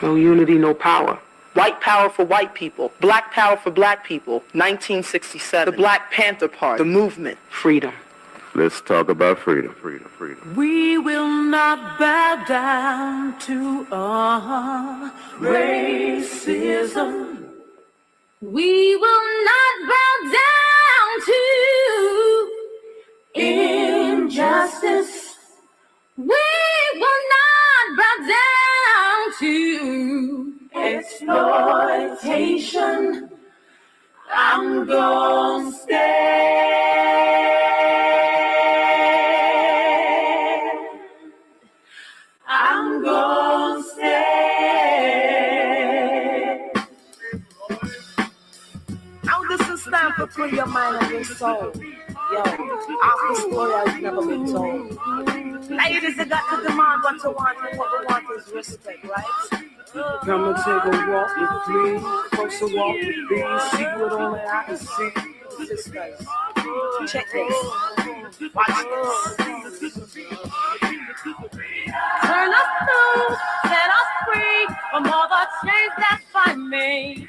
Speaker 5: No unity, no power. White power for white people. Black power for black people. 1967. The Black Panther Party. The movement. Freedom.
Speaker 6: Let's talk about freedom, freedom, freedom.
Speaker 2: We will not bow down to racism. We will not bow down to injustice. We will not bow down to exploitation. I'm gonna stand. I'm gonna stand.
Speaker 5: Now this is time for free your mind and your soul. Yo, our story has never been told. Ladies, they got to demand what you want, and what we want is respect, right? Come and take a walk with me, close a walk with me, see what only I can see. Sisters, check this, watch this.
Speaker 2: Turn us loose, set us free from all the
Speaker 5: change that's fine me.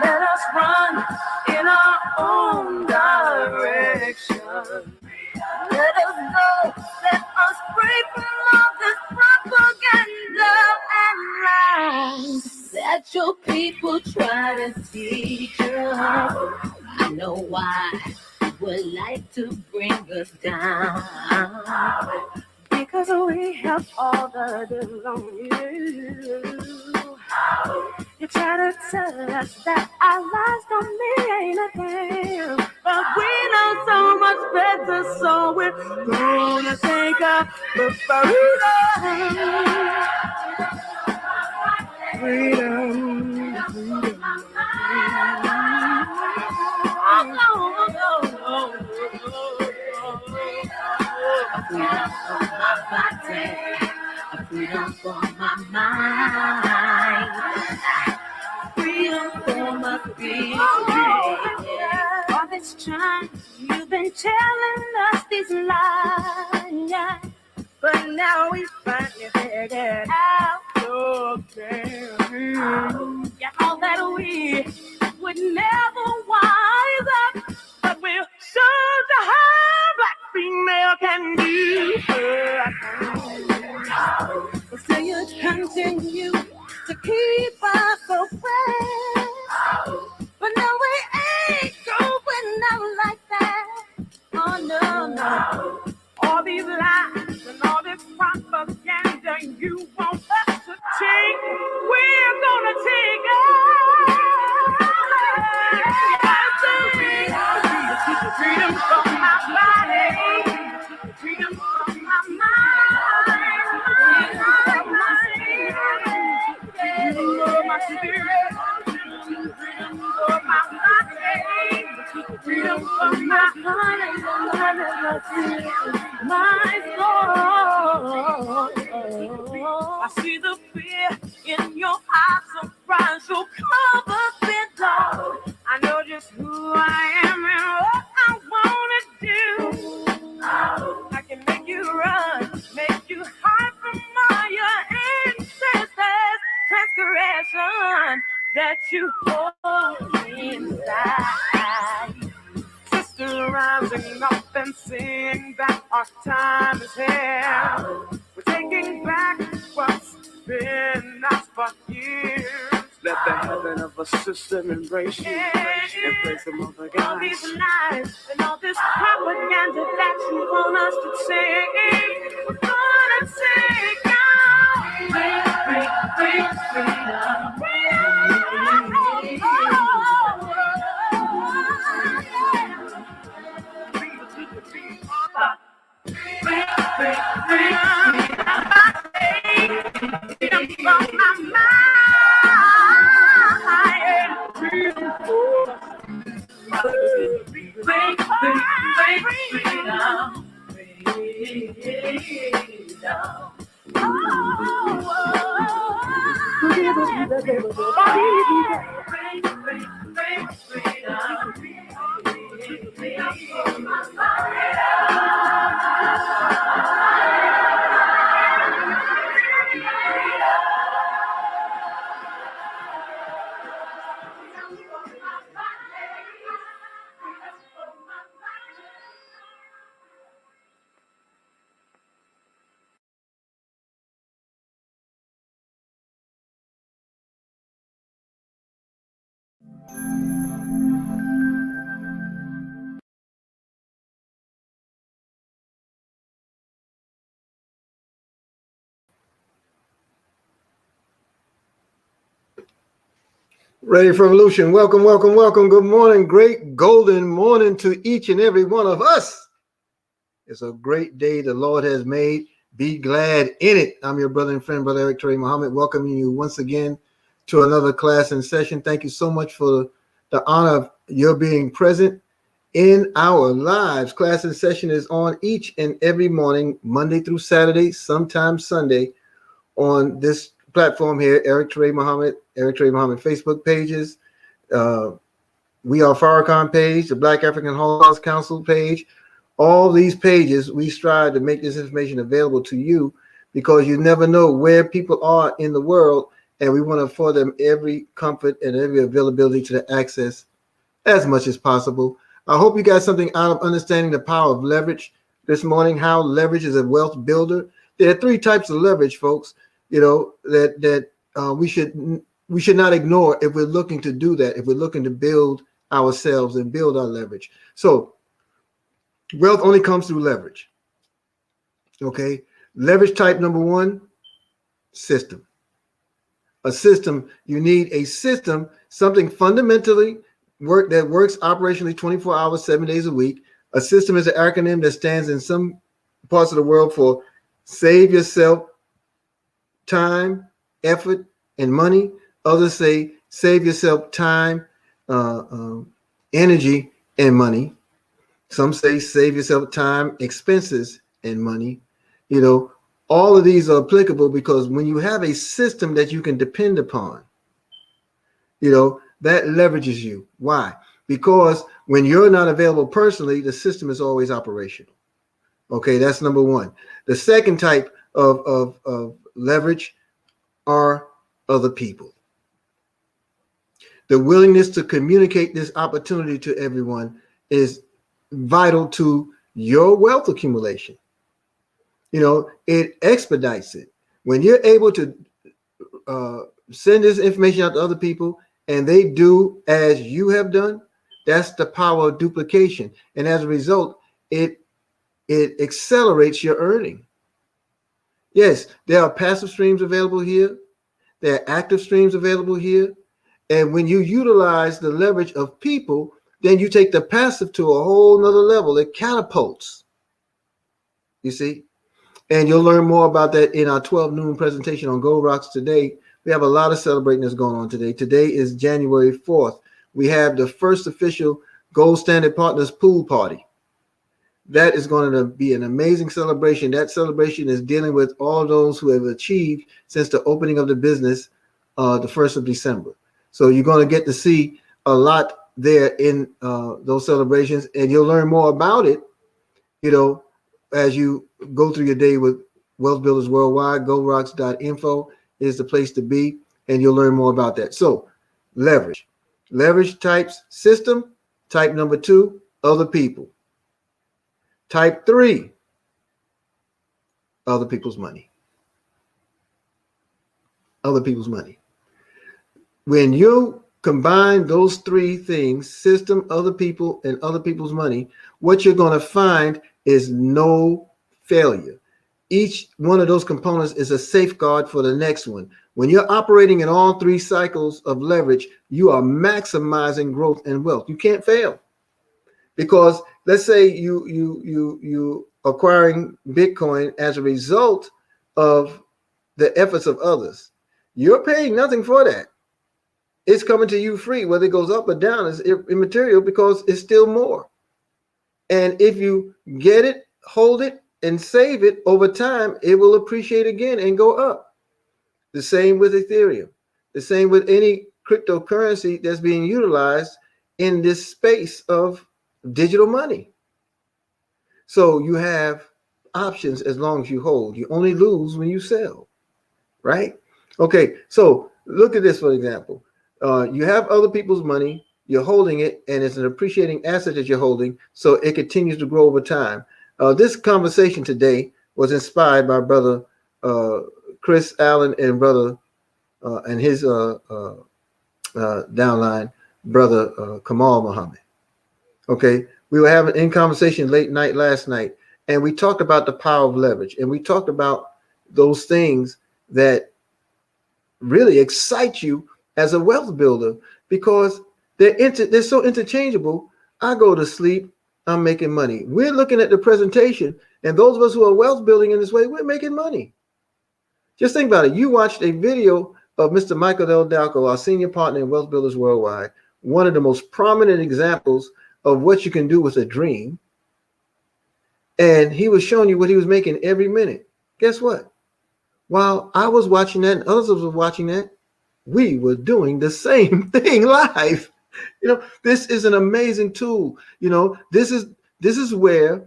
Speaker 5: Let us run in our own direction. Let us go. Let us break from all this propaganda and lies that your people try to teach us. I know why you would like to bring us down. Because we have all the belongings. You try to tell us that our lives don't mean anything, but we know so much better, so we're gonna take our freedom. Freedom for my mind. Freedom for my spirit. All this time you've been telling us these lies, but now we finally figured out your game. Yeah, all that we would never wise up, but we'll show the how black female can do. So you continue to keep us away, but no, we ain't going out like that. Oh no, no. All these lies and all this propaganda you want us to take, we're gonna take it. Freedom from my body, freedom from my mind, my spirit, freedom from my body, freedom from my my soul. I see the fear in your eyes, surprise, your cover bent low. I know just who I am and what I wanna do. I can make you run, make you hide from all your ancestors' transgression that you hold inside. Sister rising up and sing that our time is here. We're taking back what's been ours for years.
Speaker 3: Let the heaven of a sister embrace you. Embrace the mother
Speaker 5: All these lies and all this propaganda that you want us to say, we're gonna take out. Freedom from my mind.
Speaker 7: Ready for Revolution. Welcome, welcome, welcome. Good morning. Great golden morning to each and every one of us. It's a great day the Lord has made. Be glad in it. I'm your brother and friend, Brother Eric Trey Muhammad, welcoming you once again to another class and session. Thank you so much for the honor of your being present in our lives. Class and session is on each and every morning, Monday through Saturday, sometimes Sunday, on this platform here, Eric Trey Muhammad Facebook pages, We Are Farrakhan page, the Black African Holocaust Council page. All these pages, we strive to make this information available to you because you never know where people are in the world and we want to afford them every comfort and every availability to the access as much as possible. I hope you got something out of understanding the power of leverage this morning, how leverage is a wealth builder. There are three types of leverage, folks, that we should not ignore if we're looking to do that, if we're looking to build ourselves and build our leverage. So wealth only comes through leverage. Okay. Leverage type number one, system. A system, you need a system, something fundamentally that works operationally 24 hours, 7 days a week. A system is an acronym that stands in some parts of the world for save yourself time, effort, and money. Others say save yourself time, energy, and money. Some say save yourself time, expenses, and money. All of these are applicable because when you have a system that you can depend upon, that leverages you. Why? Because when you're not available personally, the system is always operational. Okay, that's number one. The second type of leverage are other people. The willingness to communicate this opportunity to everyone is vital to your wealth accumulation. It expedites it. When you're able to send this information out to other people and they do as you have done, that's the power of duplication. And as a result, it accelerates your earning. Yes, there are passive streams available here. There are active streams available here. And when you utilize the leverage of people, then you take the passive to a whole nother level. It catapults. You see? And you'll learn more about that in our 12 noon presentation on Gold Rocks today. We have a lot of celebrating that's going on today. Today is January 4th. We have the first official Gold Standard Partners pool party. That is going to be an amazing celebration. That celebration is dealing with all those who have achieved since the opening of the business, the 1st of December. So you're going to get to see a lot there in those celebrations, and you'll learn more about it, as you go through your day with Wealth Builders Worldwide. GoldRocks.info is the place to be, and you'll learn more about that. So leverage. Leverage types system. Type number 2, other people. Type 3, other people's money. Other people's money. When you combine those three things, system, other people, and other people's money, what you're going to find is no failure. Each one of those components is a safeguard for the next one. When you're operating in all three cycles of leverage, you are maximizing growth and wealth. You can't fail. Because let's say you acquiring Bitcoin as a result of the efforts of others. You're paying nothing for that. It's coming to you free. Whether it goes up or down is immaterial because it's still more. And if you get it, hold it, and save it over time, it will appreciate again and go up. The same with Ethereum. The same with any cryptocurrency that's being utilized in this space of digital money. So you have options as long as you hold. You only lose when you sell, right? Okay, so look at this, for example. You have other people's money, you're holding it, and it's an appreciating asset that you're holding, so it continues to grow over time. This conversation today was inspired by brother Chris Allen and brother and his downline, brother Kahmal Muhammad. Okay, we were having in conversation late night last night, and we talked about the power of leverage, and we talked about those things that really excite you as a wealth builder because they're so interchangeable. I go to sleep, I'm making money. We're looking at the presentation, and those of us who are wealth building in this way, we're making money. Just think about it. You watched a video of Mr. Michael Del Dalco, our senior partner in Wealth Builders Worldwide, one of the most prominent examples of what you can do with a dream. And he was showing you what he was making every minute. Guess what? While I was watching that and others were watching that, we were doing the same thing live. This is an amazing tool. This is where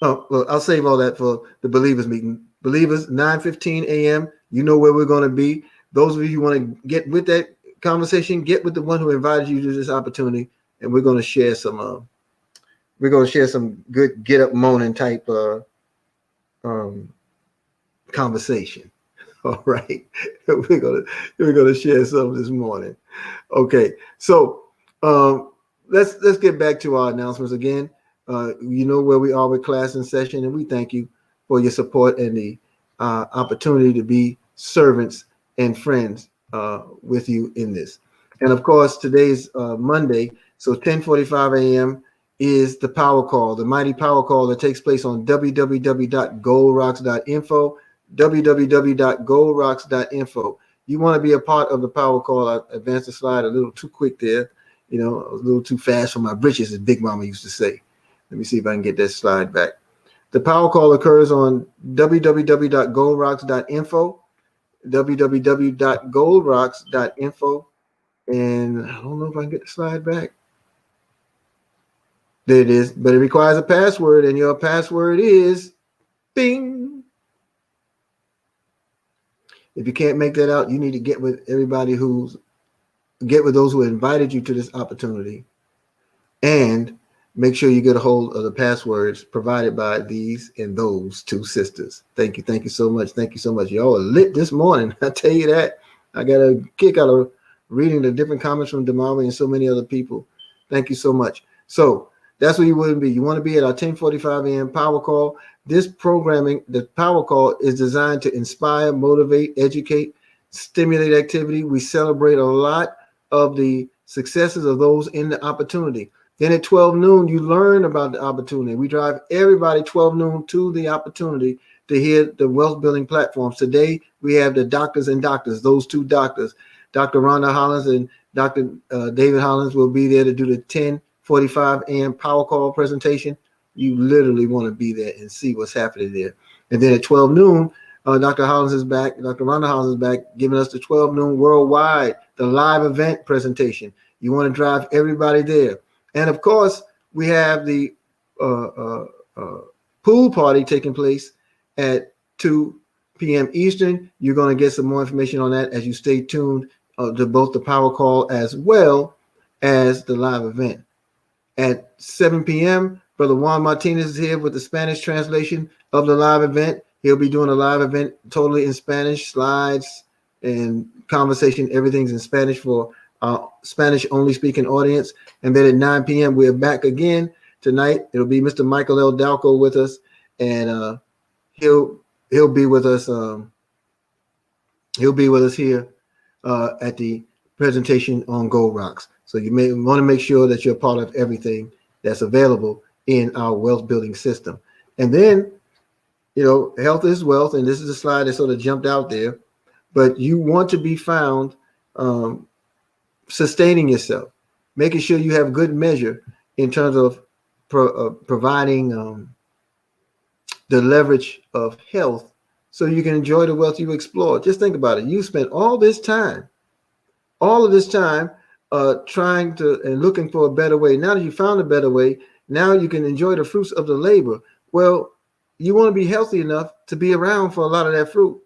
Speaker 7: Oh, well, I'll save all that for the believers meeting. Believers, 9:15 a.m. You know where we're going to be. Those of you who want to get with that conversation, get with the one who invited you to this opportunity, and we're going to share some. We're going to share some good get up moaning type um, conversation. All right, we're gonna share some this morning. Okay, so let's get back to our announcements again. You know where we are with class in session, and we thank you for your support and the opportunity to be servants and friends with you in this. And of course, today's Monday, so 10:45 a.m. is the power call, the mighty power call that takes place on www.goldrocks.info, www.goldrocks.info. You want to be a part of the power call. I advanced the slide a little too quick there. You know, a little too fast for my britches, as Big Mama used to say. Let me see if I can get that slide back. The power call occurs on www.goldrocks.info, www.goldrocks.info. And I don't know if I can get the slide back. There it is, but it requires a password, and your password is bing. If you can't make that out, you need to get with those who invited you to this opportunity, and make sure you get a hold of the passwords provided by these and those two sisters. Thank you so much. Thank you so much. Y'all are lit this morning. I tell you that. I got a kick out of reading the different comments from Damari and so many other people. Thank you so much. So that's where you want to be. You want to be at our 10:45 a.m. power call. This programming, the power call, is designed to inspire, motivate, educate, stimulate activity. We celebrate a lot of the successes of those in the opportunity. Then at 12 noon, you learn about the opportunity. We drive everybody 12 noon to the opportunity to hear the wealth building platforms. Today, we have the doctors and doctors, those two doctors. Dr. Rhonda Hollins and Dr. David Hollins will be there to do the 10:45 a.m. power call presentation. You literally want to be there and see what's happening there. And then at 12 noon, Dr. Hollins is back. Dr. Rhonda Hollins is back, giving us the 12 noon worldwide, the live event presentation. You want to drive everybody there. And of course, we have the pool party taking place at 2 p.m. Eastern. You're going to get some more information on that as you stay tuned to both the power call as well as the live event. At 7 p.m., Brother Juan Martinez is here with the Spanish translation of the live event. He'll be doing a live event totally in Spanish, slides and conversation. Everything's in Spanish for Spanish only speaking audience. And then at 9 p.m., we're back again tonight. It'll be Mr. Michael L. Dalco with us, and he'll be with us. He'll be with us here at the presentation on Gold Rocks. So you may want to make sure that you're part of everything that's available in our wealth building system. And then, you know, health is wealth, and this is a slide that sort of jumped out there. But you want to be found sustaining yourself, making sure you have good measure in terms of providing the leverage of health so you can enjoy the wealth you explore. Just think about it. You spent all of this time trying to and looking for a better way. Now that you found a better way, now you can enjoy the fruits of the labor. Well, you want to be healthy enough to be around for a lot of that fruit.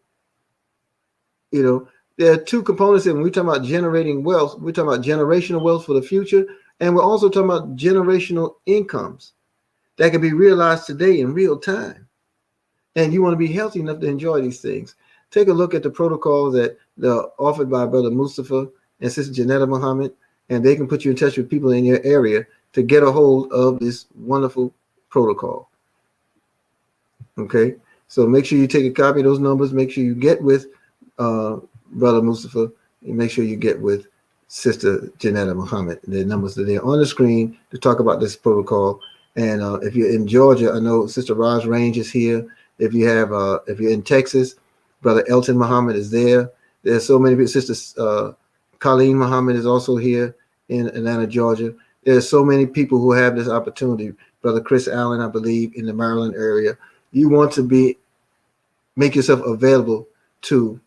Speaker 7: You know, there are two components here. When we talk about generating wealth, we're talking about generational wealth for the future, and we're also talking about generational incomes that can be realized today in real time. And you want to be healthy enough to enjoy these things. Take a look at the protocols that are offered by Brother Mustafa and Sister Janetta Muhammad, and they can put you in touch with people in your area to get a hold of this wonderful protocol. Okay, so make sure you take a copy of those numbers. Make sure you get with Brother Mustafa, and make sure you get with Sister Janetta Muhammad. The numbers are there on the screen to talk about this protocol. And if you're in Georgia, I know Sister Raj Range is here. If you're in Texas, Brother Elton Muhammad is there. There's so many people. Sister Colleen Muhammad is also here in Atlanta, Georgia. There's so many people who have this opportunity. Brother Chris Allen, I believe, in the Maryland area. You want to make yourself available to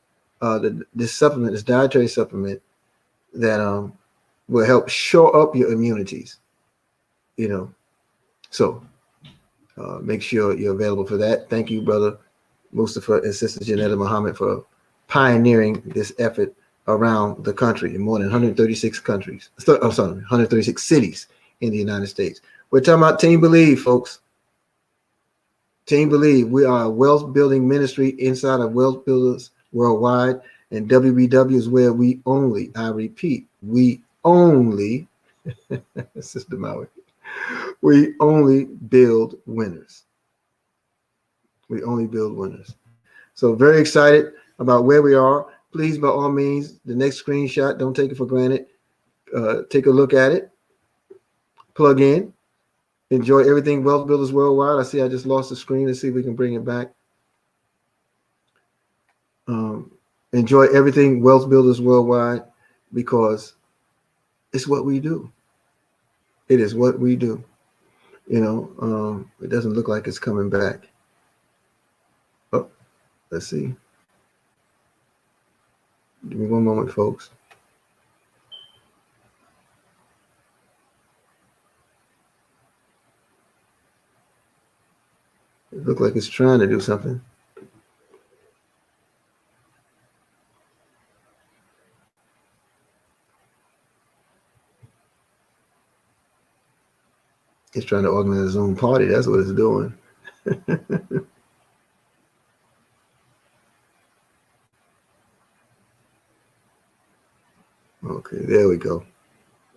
Speaker 7: this supplement, this dietary supplement that will help shore up your immunities. You know, so make sure you're available for that. Thank you, Brother Mustafa and Sister Janetta Muhammad, for pioneering this effort around the country in more than 136 countries. Oh, sorry, 136 cities in the United States. We're talking about Team Believe, folks. Team Believe. We are a wealth building ministry inside of Wealth Builders Worldwide, and WBW is where we only, I repeat, we only, Sister Maui, we only build winners. We only build winners. So very excited about where we are. Please, by all means, the next screenshot, don't take it for granted. Take a look at it. Plug in. Enjoy everything Wealth Builders Worldwide. I see I just lost the screen. Let's see if we can bring it back. Enjoy everything Wealth Builders Worldwide, because it's what we do. It is what we do. You know, it doesn't look like it's coming back. Oh, let's see. Give me one moment, folks. It looks like it's trying to do something. It's trying to organize a Zoom party. That's what it's doing. Okay, there we go.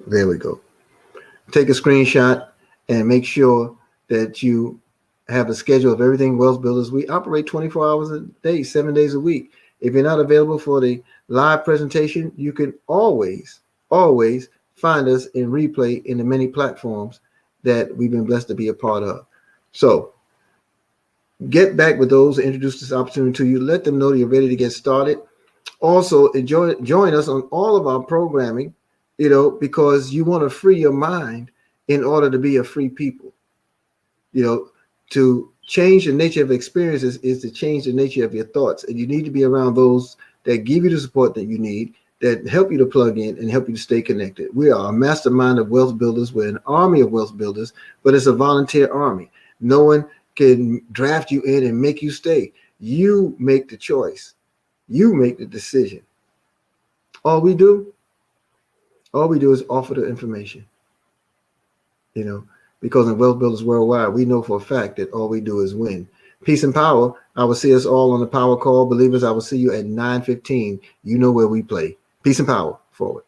Speaker 7: There we go. Take a screenshot and make sure that you have a schedule of everything Wealth Builders. We operate 24 hours a day, 7 days a week. If you're not available for the live presentation, you can always find us in replay in the many platforms that we've been blessed to be a part of. So get back with those, introduce this opportunity to you. Let them know you're ready to get started. Also, join us on all of our programming, you know, because you want to free your mind in order to be a free people. You know, to change the nature of experiences is to change the nature of your thoughts. And you need to be around those that give you the support that you need, that help you to plug in and help you to stay connected. We are a mastermind of wealth builders. We're an army of wealth builders, but it's a volunteer army. No one can draft you in and make you stay. You make the choice. You make the decision. All we do is offer the information. You know, because in Wealth Builders Worldwide, we know for a fact that all we do is win. Peace and power. I will see us all on the power call. Believers, I will see you at 9:15. You know where we play. Peace and power. Forward.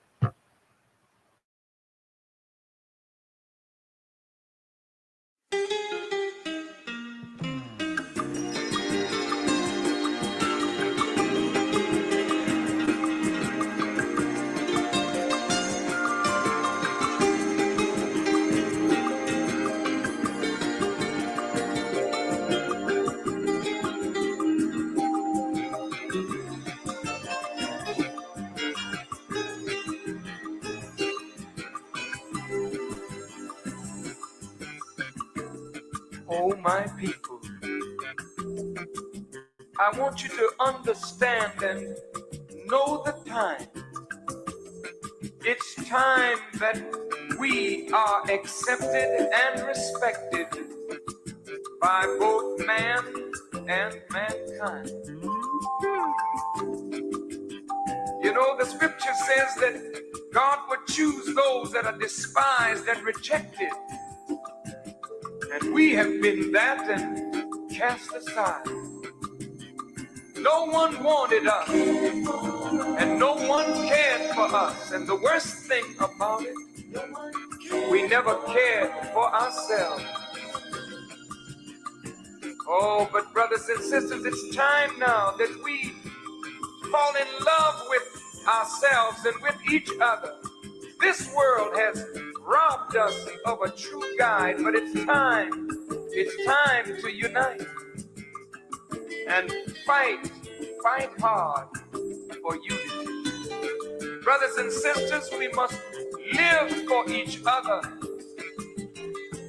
Speaker 1: Oh, my people, I want you to understand and know the time. It's time that we are accepted and respected by both man and mankind. You know, the scripture says that God would choose those that are despised and rejected. And we have been that and cast aside. No one wanted us, and no one cared for us. And the worst thing about it, we never cared for ourselves. Oh, but brothers and sisters, it's time now that we fall in love with ourselves and with each other. This world has robbed us of a true guide, but it's time to unite and fight hard for unity. Brothers and sisters, we must live for each other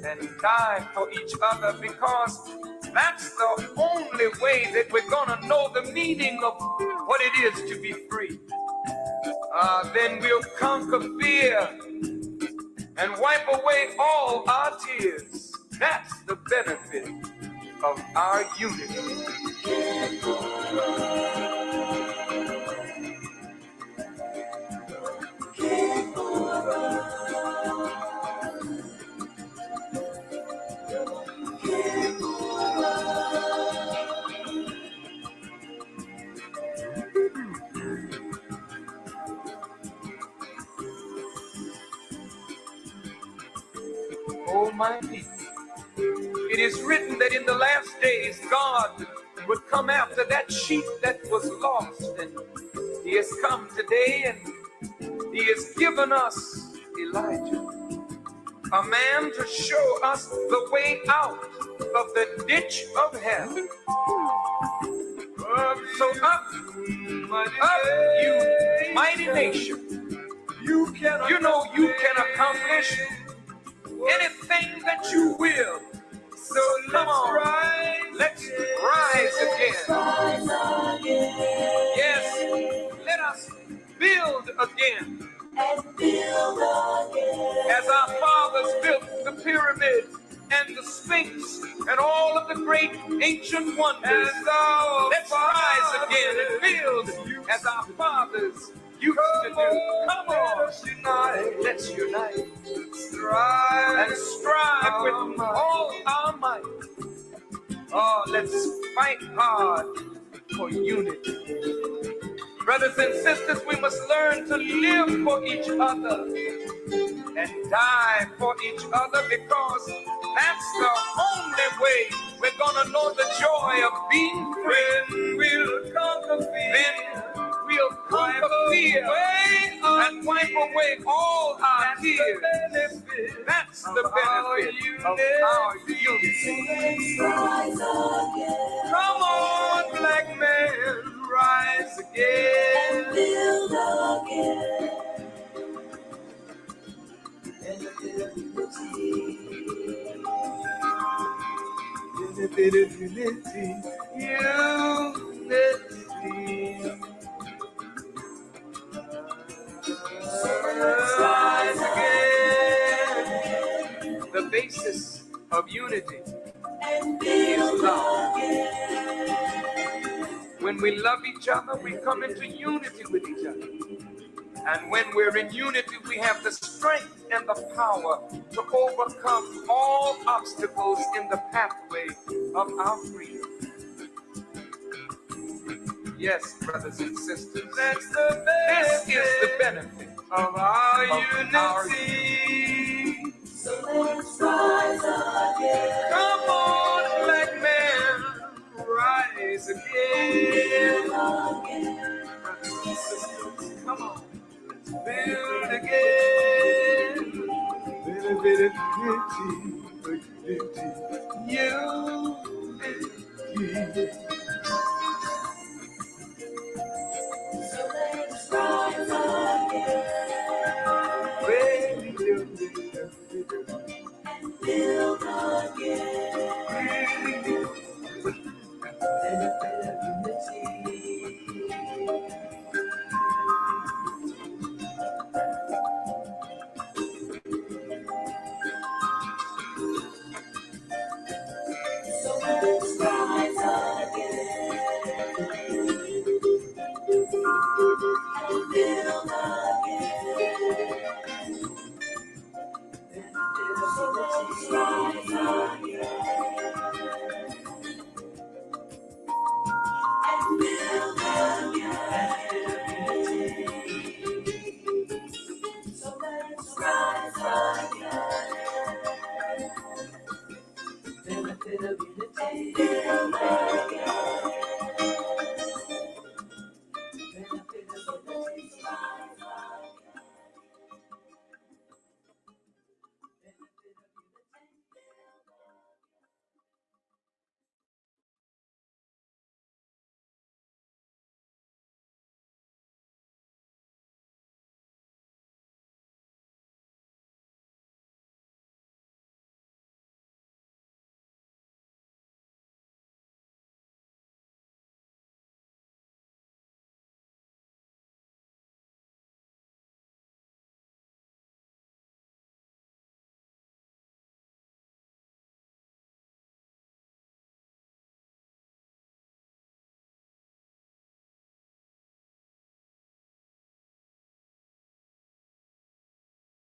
Speaker 1: and die for each other, because that's the only way that we're gonna know the meaning of what it is to be free. Then we'll conquer fear and wipe away all our tears. That's the benefit of our unity. Oh, my people. It is written that in the last days, God would come after that sheep that was lost. And he has come today and he has given us Elijah, a man to show us the way out of the ditch of hell. So up, you mighty nation. You can accomplish anything that you will. So come on, let's rise again. Yes, let us build again. As our fathers built the pyramids and the Sphinx and all of the great ancient wonders. Let's rise again and build as our fathers used to do. Come on, let's unite. And strive with all our might. Oh, let's fight hard for unity. Brothers and sisters, we must learn to live for each other and die for each other, because that's the only way we're gonna know the joy of being free. We'll conquer fear. Then we'll conquer fear and wipe away all our tears. That's the benefit of our unity. Come on, black man, rise again. And build again. And a bit of unity. And a bit of unity. Unity. Rise again. The basis of unity is love. When we love each other, we come into unity with each other. And when we're in unity, we have the strength and the power to overcome all obstacles in the pathway of our freedom. Yes, brothers and sisters, this is the benefit of our unity. So let's rise again. Come on, black man, rise again. Brothers and sisters, come on, let's build again. Bit of unity.